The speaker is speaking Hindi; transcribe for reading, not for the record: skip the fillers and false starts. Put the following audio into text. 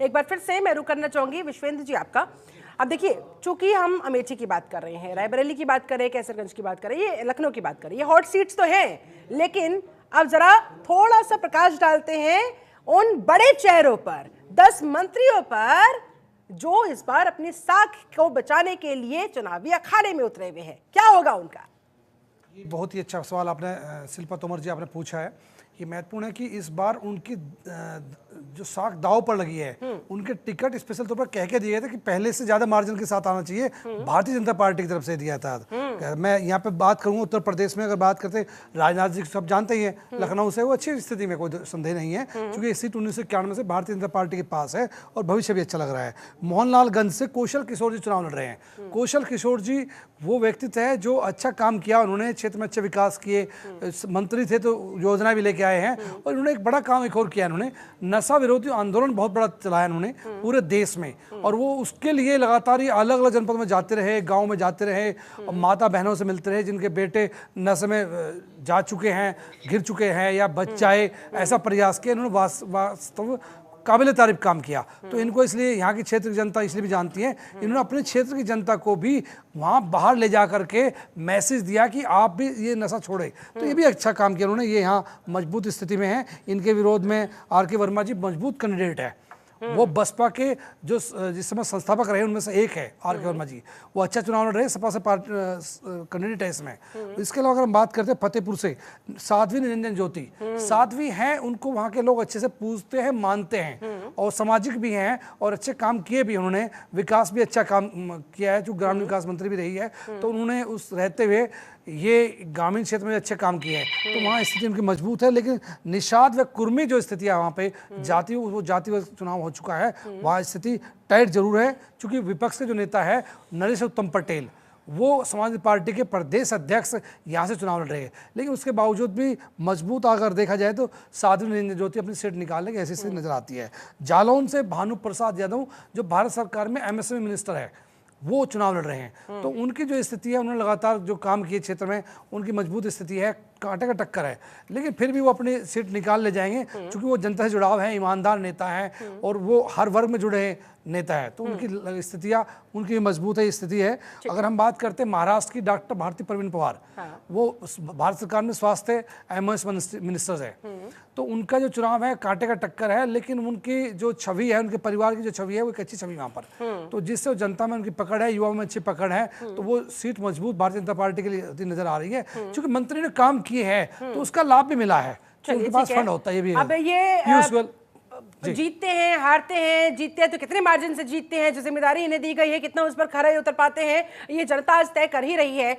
एक बार फिर से मैं रुक करना चाहूंगी विश्वेंद्र जी आपका। अब देखिए, चूंकि हम अमेठी की बात कर रहे हैं, रायबरेली की बात कर रहे हैं, कैसरगंज की बात कर रहे हैं, ये लखनऊ की बात कर रहे हैं, ये हॉट सीट्स तो हैं, लेकिन अब जरा थोड़ा सा प्रकाश डालते हैं उन बड़े चेहरों पर, 10 मंत्रियों पर जो इस बार अपनी साख को बचाने के लिए चुनावी अखाड़े में उतरे हुए हैं। क्या होगा उनका? बहुत ही अच्छा सवाल आपने शिल्पा तोमर जी आपने पूछा है। ये महत्वपूर्ण है कि इस बार उनकी जो साख दाव पर लगी है, उनके टिकट स्पेशल तौर पर कह के दिए थे कि पहले से ज्यादा मार्जिन के साथ आना चाहिए, भारतीय जनता पार्टी की तरफ से दिया था। मैं यहाँ पे बात करूँ उत्तर प्रदेश में, अगर बात करते राजनाथ जी सब जानते ही हैं, लखनऊ से वो अच्छी स्थिति में, कोई संदेह नहीं है, क्योंकि ये सीट 1991 से भारतीय जनता पार्टी के पास है और भविष्य भी अच्छा लग रहा है। मोहनलालगंज से कौशल किशोर जी चुनाव लड़ रहे हैं। कौशल किशोर जी वो व्यक्तित्व है जो अच्छा काम किया, उन्होंने क्षेत्र में अच्छे विकास किए, मंत्री थे तो योजना भी लेके आए हैं, और उन्होंने एक बड़ा काम एक और किया, उन्होंने नशा विरोधी आंदोलन बहुत बड़ा चलाया उन्होंने पूरे देश में, और वो उसके लिए लगातार ये अलग अलग जनपदों में जाते रहे, गांव में जाते रहे, और माता बहनों से मिलते रहे जिनके बेटे नशे में जा चुके हैं, गिर चुके हैं या बच जाए, ऐसा प्रयास किया इन्होंने। वास्तव काबिल तारीफ काम किया। तो इनको इसलिए यहाँ की क्षेत्र की जनता इसलिए भी जानती है, इन्होंने अपने क्षेत्र की जनता को भी वहाँ बाहर ले जा करके मैसेज दिया कि आप भी ये नशा छोड़े। तो ये भी अच्छा काम किया उन्होंने। ये यहाँ मजबूत स्थिति में है। इनके विरोध में RK वर्मा जी मजबूत कैंडिडेट है। वो बसपा के जो जिस समय संस्थापक रहे उनमें से एक है RK वर्मा जी, वो अच्छा चुनाव लड़ रहे हैं, सपा से कैंडिडेट है इसमें। इसके अलावा अगर हम बात करते हैं फतेहपुर से साध्वी निरंजन ज्योति, साध्वी हैं, उनको वहाँ के लोग अच्छे से पूछते हैं, मानते हैं, और सामाजिक भी हैं और अच्छे काम किए भी उन्होंने, विकास भी अच्छा काम किया है, जो ग्रामीण विकास मंत्री भी रही है, तो उन्होंने उस रहते हुए ये ग्रामीण क्षेत्र में अच्छे काम किए हैं, तो वहाँ स्थिति उनकी मजबूत है। लेकिन निषाद व कुर्मी जो स्थिति है वहाँ पे जाति चुनाव हो चुका है, वहाँ स्थिति टाइट जरूर है, क्योंकि विपक्ष के जो नेता है नरेश उत्तम पटेल, वो समाजवादी पार्टी के प्रदेश अध्यक्ष यहाँ से चुनाव लड़ रहे हैं, लेकिन उसके बावजूद भी मजबूत अगर देखा जाए तो साध्वी निरंजन ज्योति अपनी सीट निकालने की ऐसी स्थिति नजर आती है। जालौन से भानु प्रसाद यादव जो भारत सरकार में MSME मिनिस्टर है, वो चुनाव लड़ रहे हैं। तो उनकी जो स्थिति है, उन्होंने लगातार जो काम किए क्षेत्र में, उनकी मजबूत स्थिति है, कांटे का टक्कर है, लेकिन फिर भी वो अपनी सीट निकाल ले जाएंगे, क्योंकि वो जनता से जुड़ाव है, ईमानदार नेता है, और वो हर वर्ग में जुड़े नेता है, तो उनकी स्थितियाँ उनकी मजबूत है स्थिति है। अगर हम बात करते हैं महाराष्ट्र की डॉक्टर भारती प्रवीण पवार, वो भारत सरकार में स्वास्थ्य MOS मिनिस्टर्स है, तो उनका जो चुनाव है कांटे का टक्कर है, लेकिन उनकी जो छवि है, उनके परिवार की जो छवि है, वो एक अच्छी छवि वहाँ पर, तो जिससे जनता में उनकी पकड़ है, युवाओं में अच्छी पकड़ है, तो वो सीट मजबूत भारतीय जनता पार्टी के लिए नजर आ रही है। क्योंकि मंत्री ने काम किए हैं तो उसका लाभ भी मिला है, उनके पास फंड होता है। ये भी अब ये जीतते हैं, हारते हैं, जीतते हैं तो कितने मार्जिन से जीतते हैं, जो जिम्मेदारी इन्हें दी गई है कितना उस पर खरा उतर पाते हैं, ये जनता आज तय कर ही रही है।